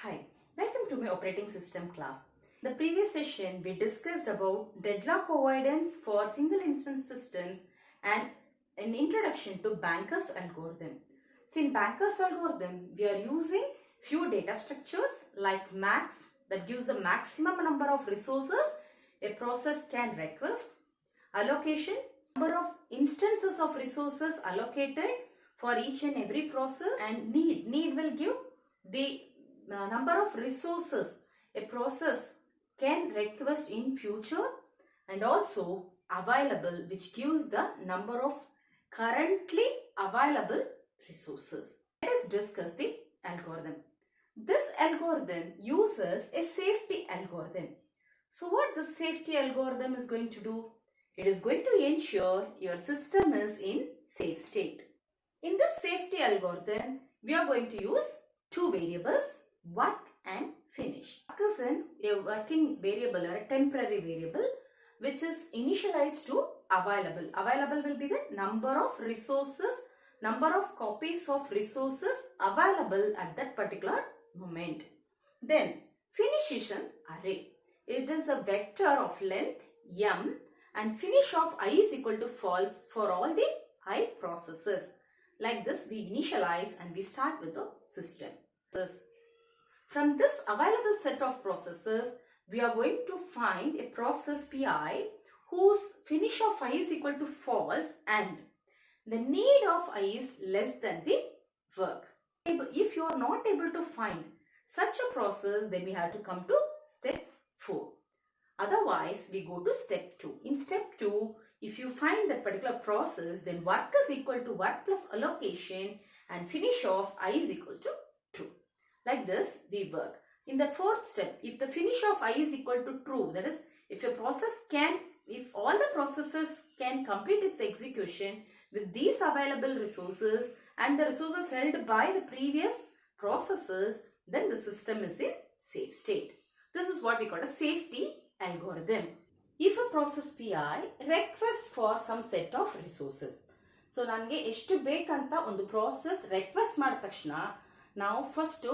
Hi, welcome to my operating system class. In the previous session, we discussed about deadlock avoidance for single instance systems and an introduction to Banker's algorithm. So in Banker's algorithm, we are using few data structures like max that gives the maximum number of resources a process can request, allocation, number of instances of resources allocated for each and every process, and need will give the number of resources a process can request in future, and also available, which gives the number of currently available resources. Let us discuss the algorithm. This algorithm uses a safety algorithm. So what the safety algorithm is going to do? It is going to ensure your system is in safe state. In this safety algorithm, we are going to use two variables, work and finish. Work is a working variable or a temporary variable which is initialized to available. Available will be the number of resources, number of copies of resources available at that particular moment. Then finish is an array. It is a vector of length m and finish of I is equal to false for all the I processes. Like this, we initialize and we start with the system. From this available set of processes, we are going to find a process Pi whose finish of I is equal to false and the need of I is less than the work. If you are not able to find such a process, then we have to come to step 4. Otherwise, we go to step 2. In step 2, if you find that particular process, then work is equal to work plus allocation and finish of I is equal to true. Like this, we work. In the fourth step, if the finish of I is equal to true, that is, if all the processes can complete its execution with these available resources and the resources held by the previous processes, then the system is in safe state. This is what we call a safety algorithm. If a process Pi request for some set of resources, so nange eshtu bekanta ondu process request ಮಾಡಿದ ತಕ್ಷಣ ನಾವು first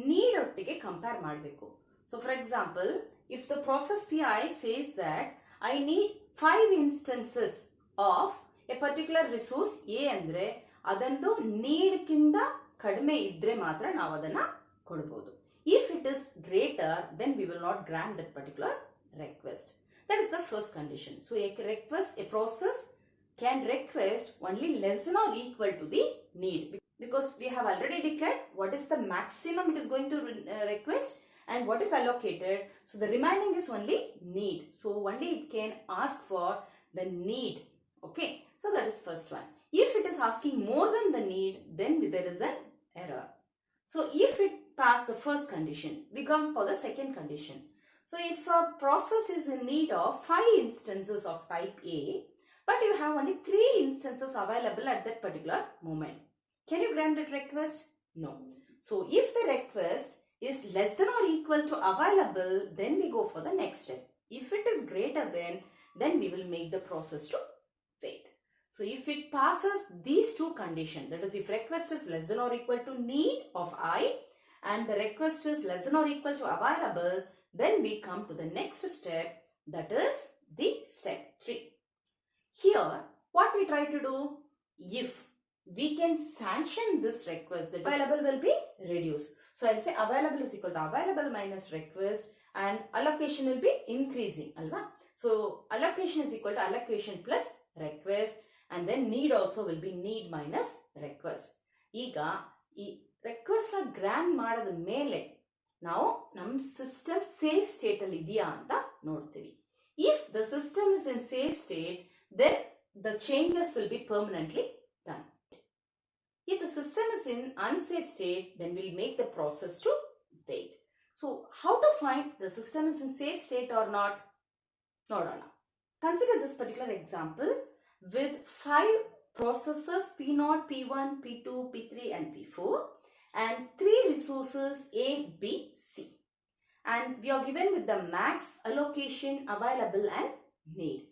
need ಒಟ್ಟಿಗೆ compare ಮಾಡಬೇಕು. So for example, if the process Pi says that I need 5 instances of a particular resource A ಅಂದ್ರೆ ಅದಂದು need ಕಿಂತ ಕಡಿಮೆ ಇದ್ರೆ ಮಾತ್ರ ನಾವು ಅದನ್ನ ಕೊಡಬಹುದು. If it is greater, then we will not grant that particular request. That is the first condition. So a process can request only less than or equal to the need, because we have already declared what is the maximum it is going to request and what is allocated. So the remaining is only need. So only it can ask for the need. Okay. So that is first one. If it is asking more than the need, then there is an error. So if it pass the first condition, we come for the second condition. So if a process is in need of 5 instances of type A, but you have only 3 instances available at that particular moment, can you grant that request? No. So if the request is less than or equal to available, then we go for the next step. If it is greater than, then we will make the process to wait. So if it passes these two conditions, that is if request is less than or equal to need of I and the request is less than or equal to available, then we come to the next step, that is the step 3. Here, what we try to do, if we can sanction this request, the available will be reduced. So I'll say available is equal to available minus request and allocation will be increasing. Alva? So allocation is equal to allocation plus request, and then need also will be need minus request. Iga, request na grant ಮಾಡದ ಮೇಲೆ ನಾವು ನಮ್ಮ system safe state ಅಲ್ಲಿ ಇದೆಯಾ ಅಂತ ನೋಡ್ತೀವಿ. If the system is in safe state, then the changes will be permanently done. If the system is in unsafe state, then we'll make the process to wait. So how to find the system is in safe state or not? Nodana. Consider this particular example with 5 processes P0, P1, P2, P3 and P4 and 3 resources A, B, C. And we are given with the max, allocation, available and need.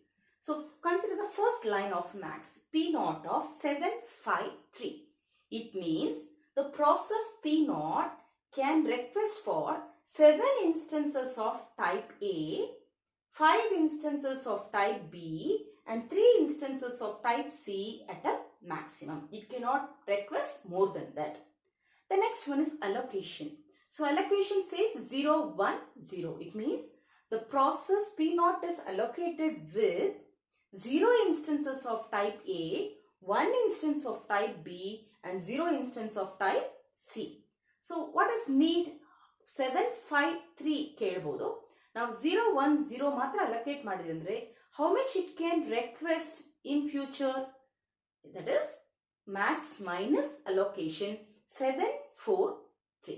So consider the first line of max, P0 of 753. It means the process P0 can request for 7 instances of type A, 5 instances of type B and 3 instances of type C at a maximum. It cannot request more than that. The next one is allocation. So allocation says 0, 1, 0. It means the process P0 is allocated with 0 instances of type A, 1 instance of type B and 0 instance of type C. So what is need? 7, 5, 3 ಕೇಳಬಹುದು. Now 0, 1, 0 ಮಾತ್ರ allocate ಮಾಡಿದ್ರೆ how much it can request in future? That is max minus allocation 7, 4, 3.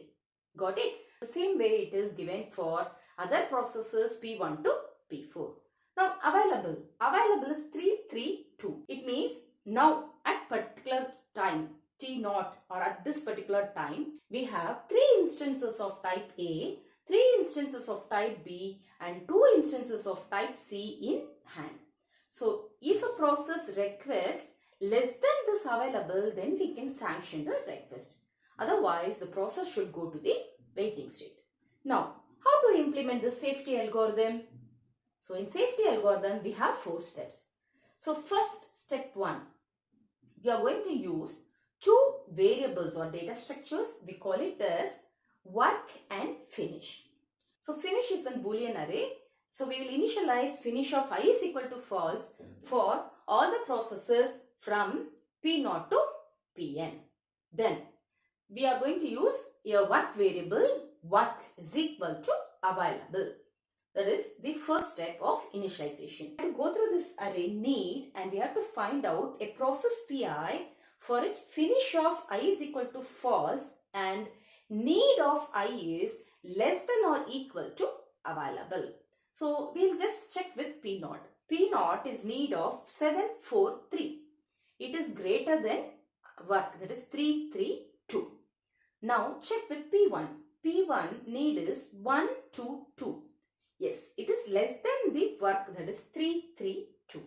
Got it? The same way it is given for other processes P1 to P4. Now available is 3, 3, 2. It means now at particular time T0 or at this particular time we have 3 instances of type A, 3 instances of type B and 2 instances of type C in hand. So if a process requests less than this available, then we can sanction the request. Otherwise the process should go to the waiting state. Now how to implement the safety algorithm? So in safety algorithm we have 4 steps. So first, step 1, we are going to use 2 variables or data structures. We call it as work and finish. So finish is a Boolean array. So we will initialize finish of I is equal to false for all the processes from P0 to Pn. Then we are going to use a work variable. Work is equal to available. That is the first step of initialization. And go through this array need and we have to find out a process Pi for its finish of I is equal to false and need of I is less than or equal to available. So we'll just check with P0. P0 is need of 7, 4, 3. It is greater than work, that is 3, 3, 2. Now check with P1. P1 need is 1, 2, 2. Yes, it is less than the work, that is 3, 3, 2.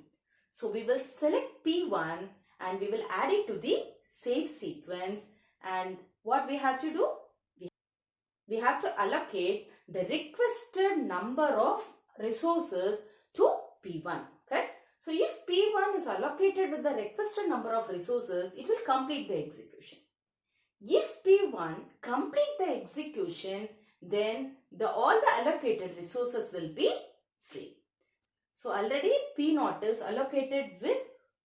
So we will select P1 and we will add it to the save sequence. And what we have to do? We have to allocate the requested number of resources to P1. Correct? So if P1 is allocated with the requested number of resources, it will complete the execution. If P1 complete the execution, then all the allocated resources will be free. So already P0 is allocated with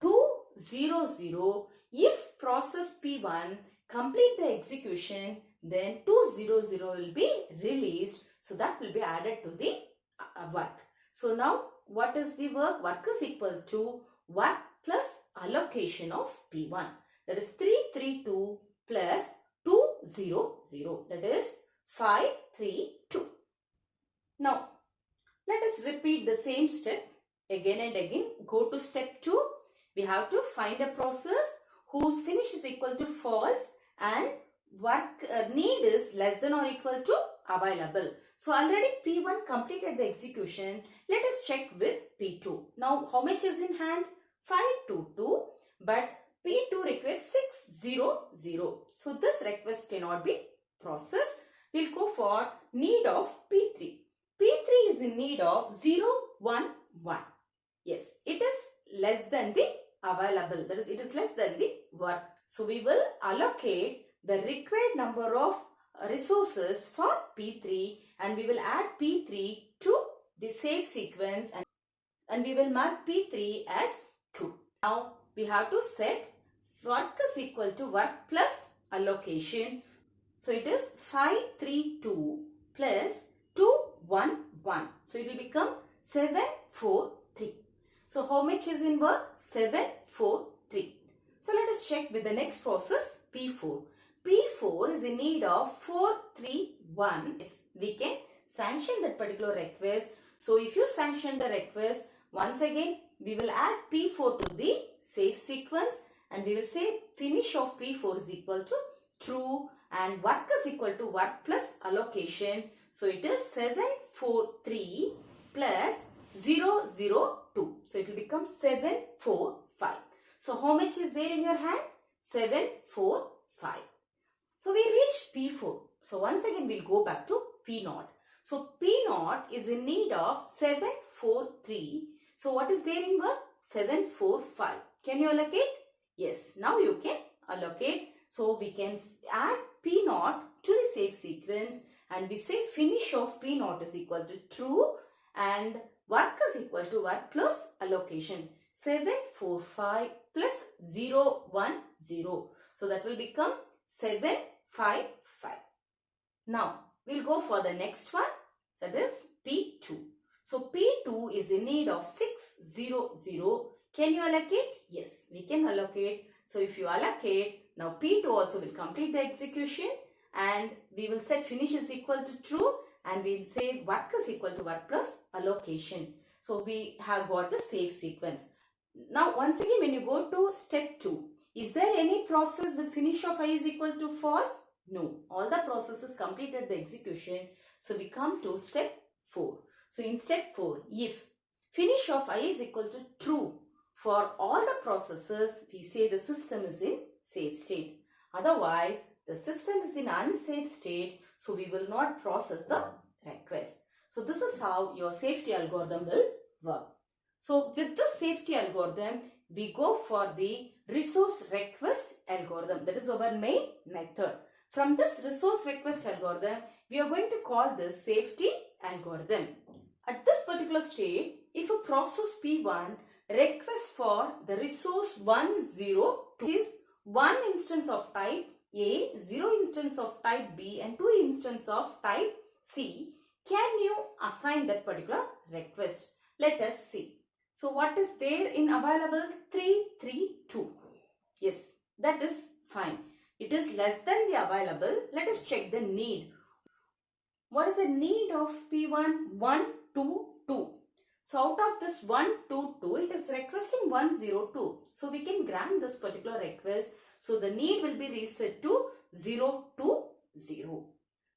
2, 0, 0. If process P1 complete the execution, then 2, 0, 0 will be released. So that will be added to the work. So now what is the work? Work is equal to work plus allocation of P1. That is 3, 3, 2 plus 2, 0, 0. That is 5, 3, 2. Now, let us repeat the same step again and again. Go to step 2. We have to find a process whose finish is equal to false and work need is less than or equal to available. So, already P1 completed the execution. Let us check with P2. Now, how much is in hand? 5, 2, 2. But P2 requests 6, 0, 0. So, this request cannot be processed. We'll go for need of P3. P3 is in need of 0, 1, 1. Yes, it is less than the available. That is, it is less than the work. So, we will allocate the required number of resources for P3 and we will add P3 to the save sequence and we will mark P3 as true. Now, we have to set work is equal to work plus allocation. So, it is 5, 3, 2 plus 2, 1, 1. So, it will become 7, 4, 3. So, how much is in work? 7, 4, 3. So, let us check with the next process P4. P4 is in need of 4, 3, 1. We can sanction that particular request. So, if you sanction the request, once again, we will add P4 to the save sequence and we will say finish of P4 is equal to true and work is equal to work plus allocation. So, it is 7, 4, 3 plus 0, 0, 2. So, it will become 7, 4, 5. So, how much is there in your hand? 7, 4, 5. So, we reached P4. So once again we'll go back to P0. So P0 is in need of 743. So what is there in work? 745. Can you allocate? Yes, now you can allocate. So we can add P0 to the safe sequence and we say finish of P0 is equal to true and work is equal to work plus allocation. 745 plus 010. So that will become 755. Now we'll go for the next one. That is P2. So P2 is in need of 600. Can you allocate? Yes, we can allocate. So if you allocate, now P2 also will complete the execution and we will set finish is equal to true and we will say work is equal to work plus allocation. So we have got the safe sequence. Now once again when you go to step 2, is there any process with finish of I is equal to false? No, all the processes completed the execution. So we come to step 4. So in step 4, if finish of I is equal to true for all the processes, we say the system is in safe state. Otherwise, the system is in unsafe state, so we will not process the request. So this is how your safety algorithm will work. So with this safety algorithm, we go for the resource request algorithm. That is our main method. From this resource request algorithm, we are going to call this safety algorithm. At this particular state, if a process P1 requests for the resource 102, is one instance of type A, 0 instance of type B and 2 instance of type C, can you assign that particular request? Let us see. So what is there in available? 332. Yes, that is fine. It is less than the available. Let us check the need. What is the need of P1? 122. So out of this 122, it is requesting 102. So we can grant this particular request. So the need will be reset to 020.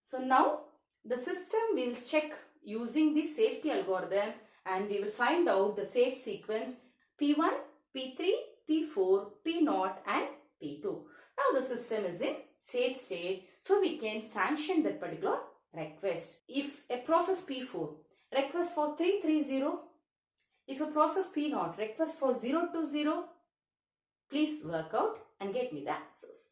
So now the system will check using the safety algorithm and we will find out the safe sequence P1, P3, P4, P0 and P2. Now the system is in safe state, so we can sanction that particular request. If a process P4 requests for 330, if a process P0 requests for 020, please work out and get me the answers.